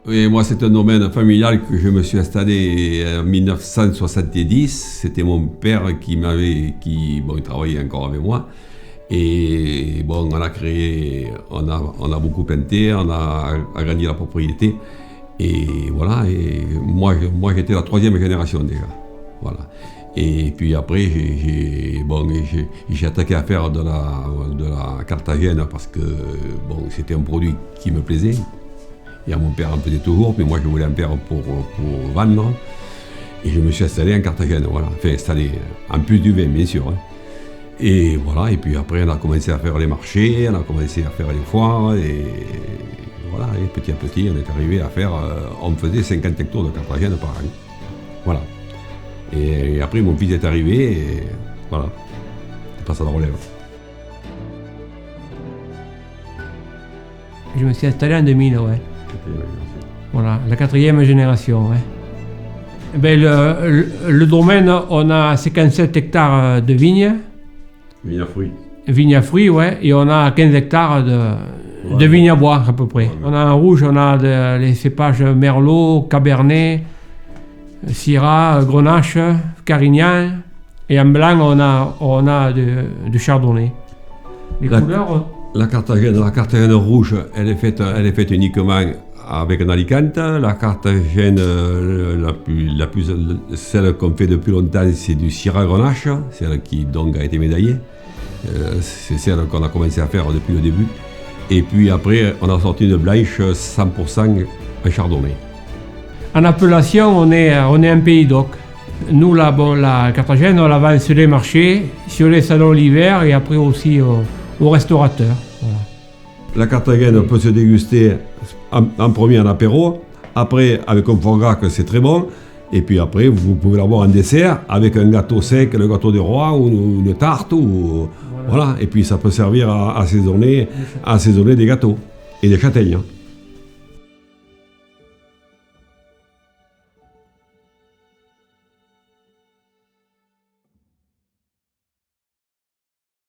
Oui, moi, c'est un domaine familial que je me suis installé en 1970. C'était mon père bon, il travaillait encore avec moi. Et bon, on a créé, on a beaucoup planté, on a agrandi la propriété. Et voilà, et moi j'étais la troisième génération déjà. Voilà. Et puis après, j'ai attaqué à faire de la cartagène parce que bon, c'était un produit qui me plaisait. Et mon père en faisait toujours, mais moi je voulais en faire pour vendre. Et je me suis installé en Carthagène, voilà. Enfin, installé, en plus du vin, bien sûr. Hein. Et voilà, et puis après on a commencé à faire les marchés, on a commencé à faire les foires, et voilà, et petit à petit on est arrivé à faire, on faisait 50 hectares de Carthagène par an. Voilà. Et après mon fils est arrivé, et voilà, il passe à la relève. Je me suis installé en 2000, ouais. Voilà, la 4e génération, ouais. Ben, le domaine, on a 57 hectares de vignes. Vignes à fruits. Vignes à fruits, ouais, et on a 15 hectares de vignes à boire à peu près. Ouais. On a en rouge, on a les cépages Merlot, Cabernet, Syrah, Grenache, Carignan, et en blanc, on a du Chardonnay. Les couleurs... La Carthagène rouge, elle est faite uniquement avec un Alicante. La Carthagène, celle qu'on fait depuis longtemps, c'est du Syrah Grenache, celle qui donc a été médaillée. C'est celle qu'on a commencé à faire depuis le début. Et puis après, on a sorti une blanche 100% en Chardonnay. En appellation, on est un pays d'oc. Nous, la Carthagène, on la vend sur les marchés, sur les salons l'hiver et après aussi aux restaurateurs. Voilà. La Carthagène peut se déguster en premier en apéro, après avec un foie gras que c'est très bon, et puis après vous pouvez l'avoir en dessert avec un gâteau sec, le gâteau des rois ou une tarte, voilà. Et puis ça peut servir à assaisonner des gâteaux et des châtaignes.